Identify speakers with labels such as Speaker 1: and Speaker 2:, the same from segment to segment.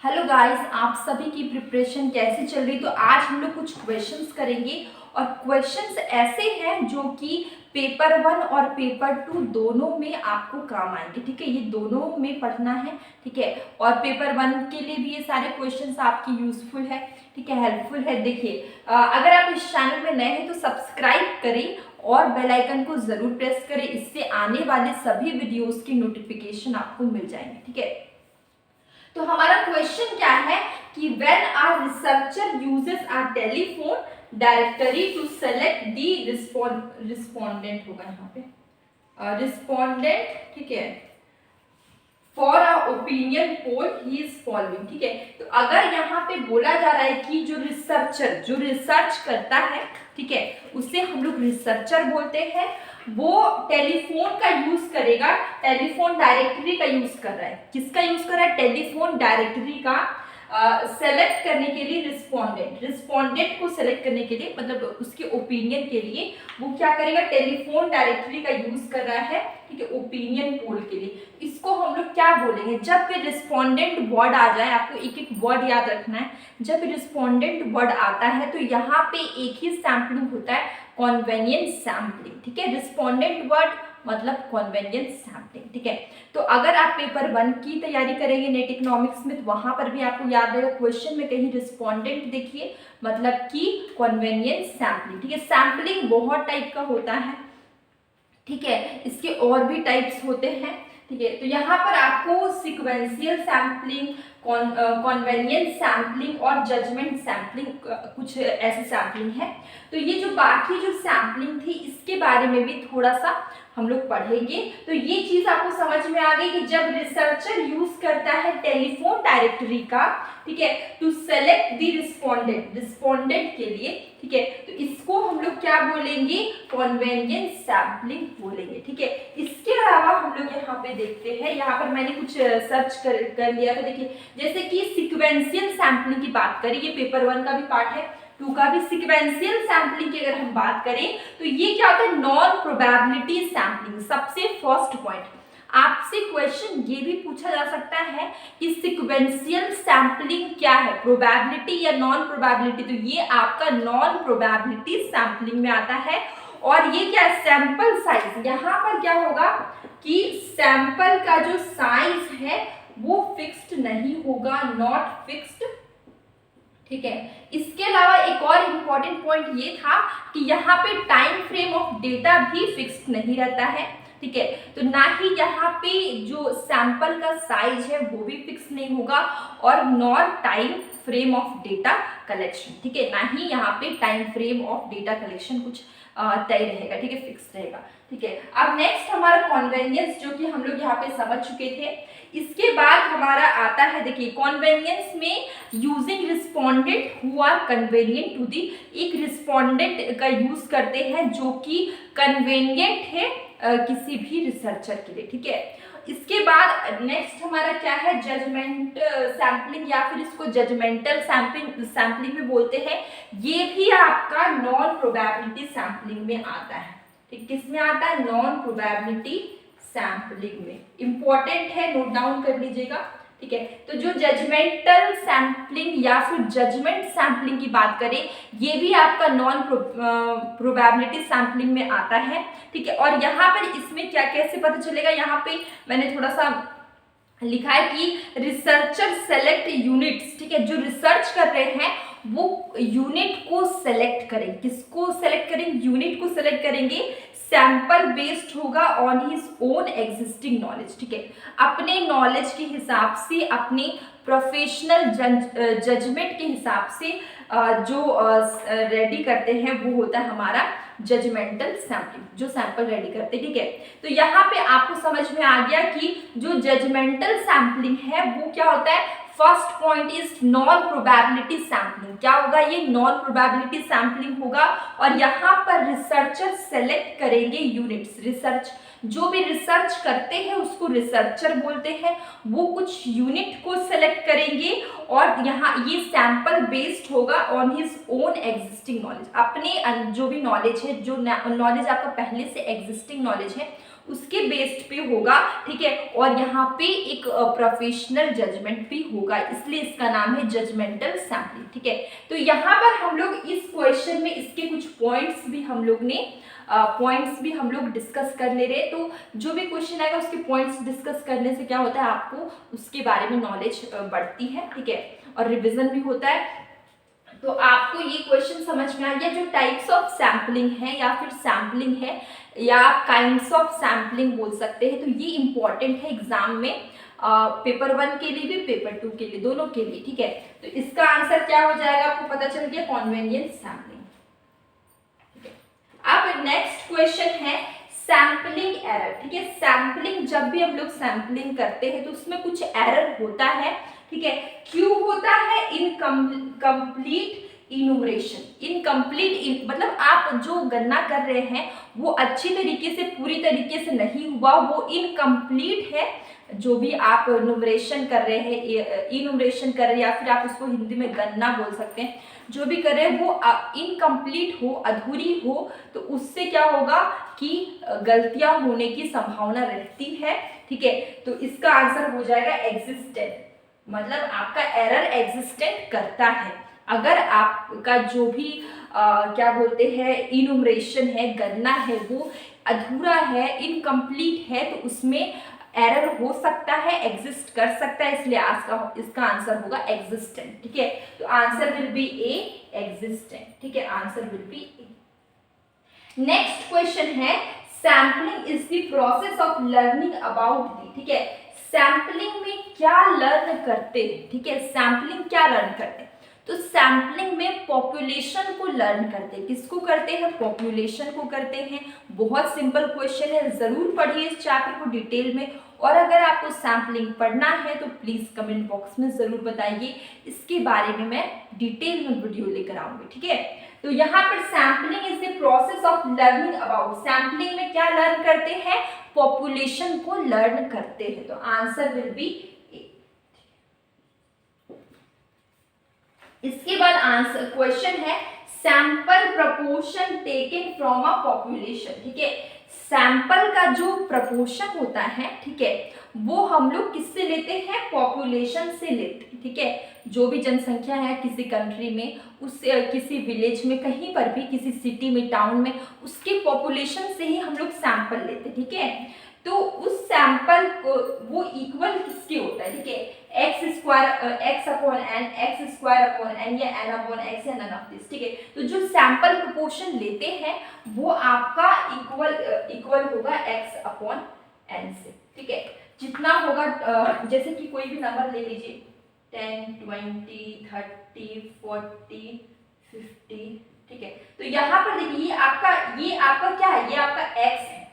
Speaker 1: Hello guys, आप सभी की प्रिपरेशन कैसी चल रही। तो आज हम लोग कुछ क्वेश्चंस करेंगे और क्वेश्चंस ऐसे हैं जो कि पेपर 1 और पेपर 2 दोनों में आपको काम आएंगे। ठीक है, ये दोनों में पढ़ना है। ठीक है, और पेपर 1 के लिए भी ये सारे क्वेश्चंस आपकी यूजफुल है। ठीक है, हेल्पफुल है। देखिए, अगर आप इस चैनल में नए हैं तो सब्सक्राइब करें और बेल आइकन को जरूर प्रेस करें। इससे आने वाले सभी वीडियोस की नोटिफिकेशन आपको मिल जाएंगे। ठीक है, तो हमारा क्वेश्चन क्या है कि when a researcher uses a telephone directory to select the respondent होगा यहाँ पे रिस्पोंडेंट। ठीक है, for a opinion poll he is following. ठीक है, तो अगर यहाँ पे बोला जा रहा है कि जो रिसर्चर जो रिसर्च करता है, ठीक है, उसे हम लोग रिसर्चर बोलते हैं। वो टेलीफोन का यूज करेगा, टेलीफोन डायरेक्टरी का यूज कर रहा है। किसका यूज कर रहा है? टेलीफोन डायरेक्टरी का सेलेक्ट करने के लिए, रिस्पोंडेंट को सेलेक्ट करने के लिए, मतलब उसके ओपिनियन के लिए वो क्या करेगा? टेलीफोन डायरेक्टरी का यूज कर रहा है। ठीक है, ओपिनियन पोल के लिए। इसको हम लोग क्या बोलेंगे? जब भी रिस्पोंडेंट वर्ड आ जाए, आपको एक एक वर्ड याद रखना है। जब रिस्पोंडेंट वर्ड आता है तो यहाँ पे एक ही सैम्पलिंग होता है, कॉन्वेनियंट सैम्पलिंग। ठीक है, रिस्पोंडेंट वर्ड मतलब कॉन्वेनियंट सैम्पलिंग। ठीक है, तो अगर आप पेपर 1 की तैयारी करेंगे नेट इकोनॉमिक्स में, तो वहां पर भी आपको याद रहेगा, क्वेश्चन में कहीं रिस्पोंडेंट देखिए मतलब कि कॉन्वेनियंट सैम्पलिंग। ठीक है, सैम्पलिंग बहुत टाइप का होता है। ठीक है, इसके और भी टाइप्स होते हैं। ठीक है, तो यहाँ पर आपको सिक्वेंशियल सैम्पलिंग, कॉन्वेनियंट सैम्पलिंग और जजमेंट सैम्पलिंग, कुछ ऐसी सैम्पलिंग है। तो ये जो बाकी जो सैम्पलिंग थी इसके बारे में भी थोड़ा सा हम लोग पढ़ेंगे। तो ये चीज आपको समझ में आ गई कि जब रिसर्चर यूज करता है टेलीफोन डायरेक्टरी का, ठीक है, टू सेलेक्ट द रिस्पोंडेंट के लिए, ठीक है, तो इसको हम लोग क्या बोलेंगे? कॉन्वेनियंट सैम्पलिंग बोलेंगे। ठीक है, इसके अलावा हम लोग यहाँ पे देखते हैं, यहाँ पर मैंने कुछ सर्च कर लिया था। देखिए, जैसे कि सिक्वेंशियल सैम्पलिंग की बात करें, ये पेपर 1 का भी पार्ट है, 2 का भी। सिक्वेंशियल सैम्पलिंग की अगर हम बात करें तो ये क्या होता है? Non probability sampling. सबसे फर्स्ट पॉइंट, आपसे क्वेश्चन ये भी पूछा जा सकता है कि सिक्वेंशियल सैम्पलिंग क्या है, प्रोबेबिलिटी या नॉन प्रोबेबिलिटी? तो ये आपका नॉन प्रोबेबिलिटी सैम्पलिंग में आता है। और ये क्या है? Sample size. यहाँ पर क्या होगा कि सैंपल का जो साइज है वो फिक्स्ड नहीं होगा, नॉट फिक्स्ड। ठीक है, इसके अलावा एक और इम्पॉर्टेंट पॉइंट ये था कि यहाँ पे टाइम फ्रेम ऑफ डेटा भी फिक्स्ड नहीं रहता है। ठीक है, तो ना ही यहाँ पे जो सैंपल का साइज है वो भी फिक्स नहीं होगा, और nor time frame of data collection. ठीक है, ना ही यहाँ पे time frame of data collection कुछ तय रहेगा। ठीक है, फिक्स रहेगा। ठीक है, अब नेक्स्ट हमारा कॉन्वेनियंस, जो कि हम लोग यहाँ पे समझ चुके थे। इसके बाद हमारा आता है, देखिए, कॉन्वेनियंस में using respondent who are convenient to the. एक रिस्पोंडेंट का यूज करते हैं जो कि कन्वेनियंट है किसी भी रिसर्चर के लिए। ठीक है, इसके बाद नेक्स्ट हमारा क्या है? जजमेंट सैम्पलिंग, या फिर इसको जजमेंटल सैम्पलिंग में बोलते हैं। ये भी आपका नॉन प्रोबेबिलिटी सैम्पलिंग में आता है। ठीक, किस में आता है? नॉन प्रोबेबिलिटी सैम्पलिंग में। इंपॉर्टेंट है, नोट डाउन कर लीजिएगा। ठीक है, तो जो जजमेंटल सैम्पलिंग या फिर जजमेंट सैम्पलिंग की बात करें, ये भी आपका नॉन प्रोबेबिलिटी सैम्पलिंग में आता है। ठीक है, और यहाँ पर इसमें क्या कैसे पता चलेगा? यहाँ पे मैंने थोड़ा सा लिखा है कि रिसर्चर सेलेक्ट यूनिट्स। ठीक है, जो रिसर्च कर रहे हैं वो यूनिट को सेलेक्ट करें। किसको सेलेक्ट करेंगे? यूनिट को सेलेक्ट करेंगे। सैंपल बेस्ड होगा on his own existing knowledge. ठीक है, अपने नॉलेज के हिसाब से, अपने प्रोफेशनल जजमेंट के हिसाब से जो रेडी करते हैं वो होता है हमारा जजमेंटल सैम्पलिंग, जो सैंपल रेडी करते हैं। ठीक है, तो यहाँ पे आपको समझ में आ गया कि जो जजमेंटल सैम्पलिंग है वो क्या होता है? First point is non probability sampling. क्या होगा? ये नॉन प्रोबेबिलिटी सैम्पलिंग होगा, और यहाँ पर रिसर्चर सेलेक्ट करेंगे यूनिट्स। जो भी रिसर्च करते हैं उसको रिसर्चर बोलते हैं। वो कुछ यूनिट को सेलेक्ट करेंगे, और यहाँ ये सैंपल बेस्ड होगा on his own existing knowledge. अपने जो भी नॉलेज है, जो नॉलेज आपका पहले से एग्जिस्टिंग नॉलेज है, उसके बेस्ड पे होगा, ठीक है। और यहाँ पे एक प्रोफेशनल जजमेंट भी होगा, इसलिए इसका नाम है जजमेंटल सैम्पलिंग, ठीक है। तो यहाँ पर हम लोग इस क्वेश्चन में इसके कुछ पॉइंट्स भी हम लोग डिस्कस कर ले रहे हैं। तो जो भी क्वेश्चन आएगा उसके पॉइंट्स डिस्कस करने से क्या होता है, आपको उसके बारे में नॉलेज बढ़ती है, ठीक है, और रिविजन भी होता है। तो आपको ये क्वेश्चन समझ में आ गया, जो टाइप्स ऑफ सैम्पलिंग है या फिर सैम्पलिंग है या आप काइंड्स ऑफ सैम्पलिंग बोल सकते हैं। तो ये इंपॉर्टेंट है एग्जाम में, पेपर 1 के लिए भी, पेपर 2 के लिए, दोनों के लिए, ठीक है। तो इसका आंसर क्या हो जाएगा, आपको पता चल गया, कॉन्वेनिएंट सैम्पलिंग, ठीक है। अब नेक्स्ट क्वेश्चन है सैम्पलिंग एरर, ठीक है। सैम्पलिंग, जब भी हम लोग सैम्पलिंग करते हैं तो उसमें कुछ एरर होता है, ठीक है। क्यों होता है, इनकम्प्लीट इनुमरेशन, इनकम्प्लीट मतलब आप जो गणना कर रहे हैं वो अच्छी तरीके से, पूरी तरीके से नहीं हुआ, वो इनकम्प्लीट है। जो भी आप न्यूमरेशन कर रहे हैं, इनुमरेशन कर रहे हैं, या फिर आप उसको हिंदी में गणना बोल सकते हैं, जो भी कर रहे हैं वो इनकम्प्लीट हो, अधूरी हो, तो उससे क्या होगा कि गलतियां होने की संभावना रहती है, ठीक है। तो इसका आंसर हो जाएगा एग्जिस्टेंट, मतलब आपका एरर एग्जिस्टेंट करता है। अगर आपका जो भी क्या बोलते हैं इनुमरेशन है, गणना है, वो अधूरा है, इनकम्प्लीट है, तो उसमें एरर हो सकता है, एग्जिस्ट कर सकता है, इसलिए इसका आंसर होगा एग्जिस्टेंट, ठीक है। तो answer will be A, existent, ठीक है, answer will be A. Next question है sampling is the process of learning about the, ठीक है। सैम्पलिंग में क्या लर्न करते हैं, ठीक है, सैम्पलिंग क्या लर्न करते हैं, तो सैम्पलिंग में पॉपुलेशन को लर्न करते हैं। किसको करते हैं, पॉपुलेशन को करते हैं। बहुत सिंपल क्वेश्चन है, जरूर पढ़िए इस चैप्टर को डिटेल में। और अगर आपको सैम्पलिंग पढ़ना है तो प्लीज कमेंट बॉक्स में जरूर बताइए, इसके बारे में मैं डिटेल में वीडियो लेकर आऊंगी, ठीक है। तो यहाँ पर sampling is the process of learning about, sampling में क्या लर्न करते हैं, पॉपुलेशन को लर्न करते हैं। तो आंसर विल बी ए। इसके बाद आंसर क्वेश्चन है sample proportion taken from a population, ठीक है। सैंपल का जो प्रपोर्शन होता है, ठीक है, वो हम लोग किससे लेते हैं, पॉपुलेशन से लेते हैं, ठीक है। जो भी जनसंख्या है किसी कंट्री में, उस किसी विलेज में, कहीं पर भी, किसी सिटी में, टाउन में, उसके पॉपुलेशन से ही हम लोग सैंपल लेते हैं, ठीक है। तो उस सैंपल को वो इक्वल किसके होता है, ठीक है, x upon n, x square upon n, या n अपॉन x या none ऑफ दिस, ठीक है। तो जो सैंपल प्रोपोर्शन लेते हैं वो आपका इक्वल होगा x अपॉन n से, ठीक है। जितना होगा, जैसे कि कोई भी नंबर ले लीजिए, 10, 20, 30, 40, 50, ठीक है। तो यहाँ पर देखिए ये आपका क्या है, ये आपका x है,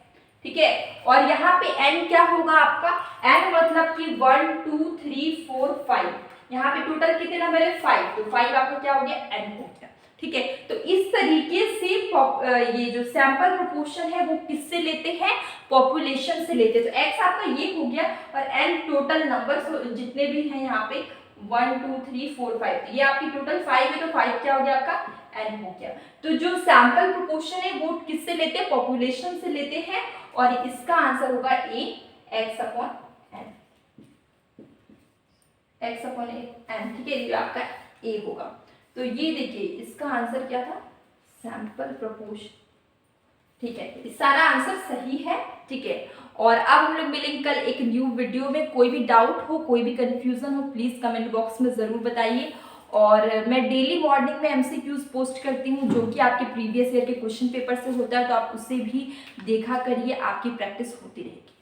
Speaker 1: ठीक है। और यहाँ पे n क्या होगा आपका, n मतलब कि 1 2 3 4 5, यहाँ पे टोटल कितने नंबर है, 5, तो 5 आपका क्या हो गया, n हो गया, ठीक है। तो इस तरीके से ये जो सैंपल प्रोपोर्शन है वो किससे लेते हैं, पॉपुलेशन से लेते हैं। तो x आपका ये हो गया, और n टोटल नंबर जितने भी हैं यहाँ पे 1 2 3 4 5, ये आपकी टोटल 5 है, तो 5 क्या हो गया आपका, n हो गया। तो जो सैंपल प्रोपोर्शन है वो किससे लेते हैं, पॉपुलेशन से लेते हैं, और इसका आंसर होगा ए, x upon n, x upon n, ठीक है, ये आपका ए होगा। तो ये देखिए इसका आंसर क्या था, सैंपल प्रोपोर्शन, ठीक है। सारा आंसर सही है, ठीक है। और अब हम लोग मिलेंगे कल एक न्यू वीडियो में। कोई भी डाउट हो, कोई भी कंफ्यूजन हो, प्लीज कमेंट बॉक्स में जरूर बताइए। और मैं डेली मॉर्निंग में MCQs पोस्ट करती हूँ, जो कि आपके प्रीवियस ईयर के क्वेश्चन पेपर से होता है, तो आप उससे भी देखा करिए, आपकी प्रैक्टिस होती रहेगी।